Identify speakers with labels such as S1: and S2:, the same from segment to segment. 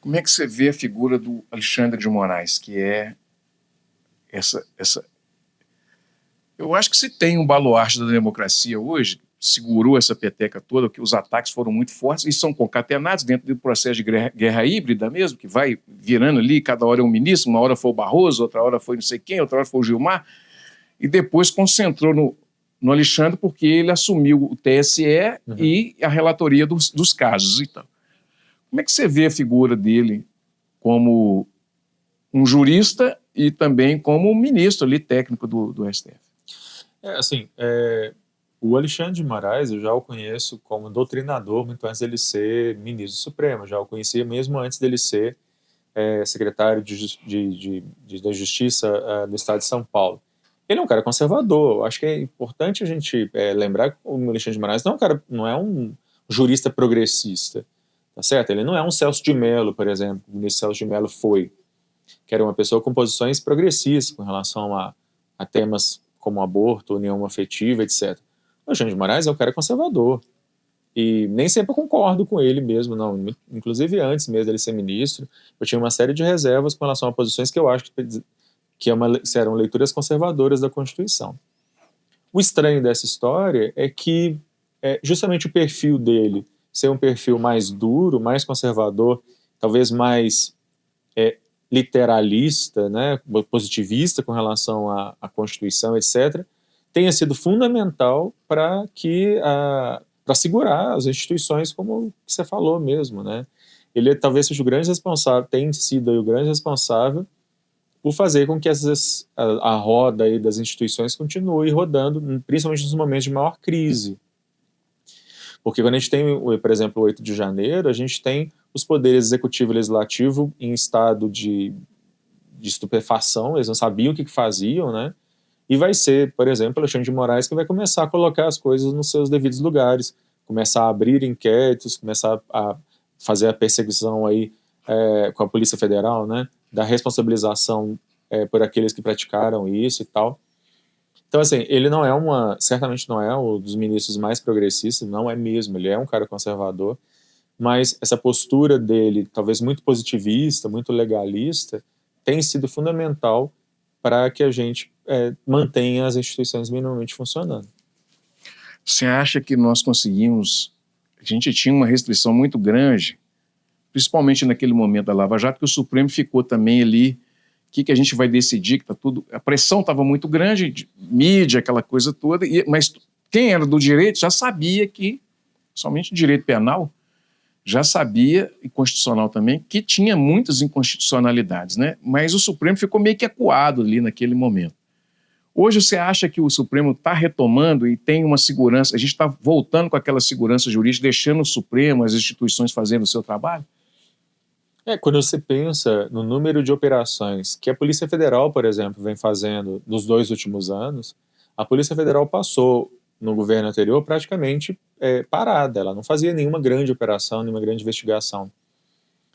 S1: Como é que você vê a figura do Alexandre de Moraes, que é essa... Eu acho que se tem um baluarte da democracia hoje, segurou essa peteca toda, que os ataques foram muito fortes e são concatenados dentro do processo de guerra híbrida mesmo, que vai virando ali, cada hora é um ministro, uma hora foi o Barroso, outra hora foi não sei quem, outra hora foi o Gilmar, e depois concentrou no Alexandre porque ele assumiu o TSE e a relatoria dos casos. Então, como é que você vê a figura dele como um jurista e também como um ministro ali técnico do STF?
S2: O Alexandre de Moraes, eu já o conheço como doutrinador muito antes dele ser ministro supremo, já o conhecia mesmo antes dele ser secretário da Justiça do Estado de São Paulo. Ele é um cara conservador. Eu acho que é importante a gente lembrar que o Alexandre de Moraes não é um jurista progressista, tá certo? Ele não é um Celso de Mello, por exemplo, o ministro Celso de Mello foi, que era uma pessoa com posições progressistas com relação a temas como aborto, união afetiva, etc. O Alexandre de Moraes é um cara conservador. E nem sempre eu concordo com ele mesmo, não. Inclusive, antes mesmo dele ser ministro, eu tinha uma série de reservas com relação a posições que eu acho que eram leituras conservadoras da Constituição. O estranho dessa história é que justamente o perfil dele ser um perfil mais duro, mais conservador, talvez mais literalista, né, positivista com relação à Constituição, etc., tenha sido fundamental para segurar as instituições, como você falou mesmo, né? Ele talvez seja o grande responsável, tem sido aí o grande responsável por fazer com que a roda aí das instituições continue rodando, principalmente nos momentos de maior crise. Porque quando a gente tem, por exemplo, o 8 de janeiro, a gente tem os poderes executivo e legislativo em estado de estupefação, eles não sabiam o que faziam, né? E vai ser, por exemplo, Alexandre de Moraes que vai começar a colocar as coisas nos seus devidos lugares, começar a abrir inquéritos, começar a fazer a perseguição aí com a Polícia Federal, né? Da responsabilização por aqueles que praticaram isso e tal. Então, assim, ele não certamente não é um dos ministros mais progressistas, não é mesmo, ele é um cara conservador, mas essa postura dele, talvez muito positivista, muito legalista, tem sido fundamental para que a gente mantenha as instituições minimamente funcionando.
S1: Você acha que nós conseguimos... A gente tinha uma restrição muito grande, principalmente naquele momento da Lava Jato, que o Supremo ficou também ali, o que a gente vai decidir, que tá tudo... A pressão estava muito grande, mídia, aquela coisa toda, mas quem era do direito já sabia que, somente o direito penal, já sabia, e constitucional também, que tinha muitas inconstitucionalidades, né? Mas o Supremo ficou meio que acuado ali naquele momento. Hoje você acha que o Supremo está retomando e tem uma segurança, a gente está voltando com aquela segurança jurídica, deixando o Supremo, as instituições fazendo o seu trabalho?
S2: Quando você pensa no número de operações que a Polícia Federal, por exemplo, vem fazendo nos 2 últimos anos, a Polícia Federal passou no governo anterior praticamente parada, ela não fazia nenhuma grande operação, nenhuma grande investigação.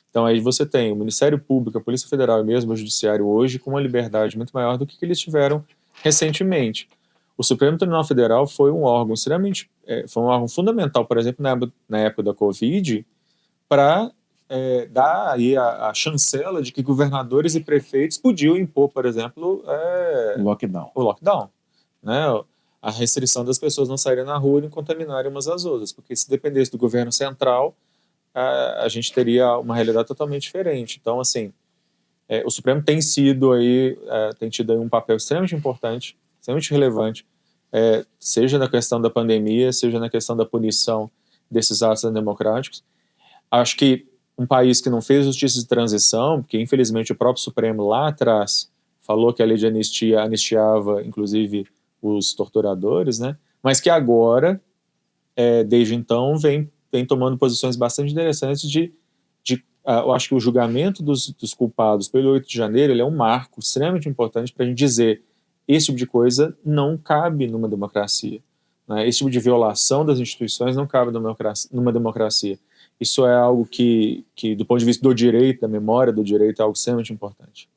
S2: Então aí você tem o Ministério Público, a Polícia Federal e mesmo o Judiciário hoje com uma liberdade muito maior do que eles tiveram recentemente. O Supremo Tribunal Federal foi um órgão foi um órgão fundamental, por exemplo, na época da Covid, para dar aí a chancela de que governadores e prefeitos podiam impor, por exemplo, o lockdown, né? A restrição das pessoas não saírem na rua e não contaminarem umas às outras, porque se dependesse do governo central, a gente teria uma realidade totalmente diferente. Então, assim, o Supremo tem tido aí um papel extremamente importante, extremamente relevante, seja na questão da pandemia, seja na questão da punição desses atos antidemocráticos. Acho que um país que não fez justiça de transição, porque infelizmente o próprio Supremo lá atrás falou que a lei de anistia anistiava, inclusive, os torturadores, né? Mas que agora, desde então, vem tomando posições bastante interessantes eu acho que o julgamento dos culpados pelo 8 de janeiro ele é um marco extremamente importante para a gente dizer esse tipo de coisa não cabe numa democracia, né? Esse tipo de violação das instituições não cabe numa democracia. Isso é algo que, do ponto de vista do direito, da memória do direito, é algo extremamente importante.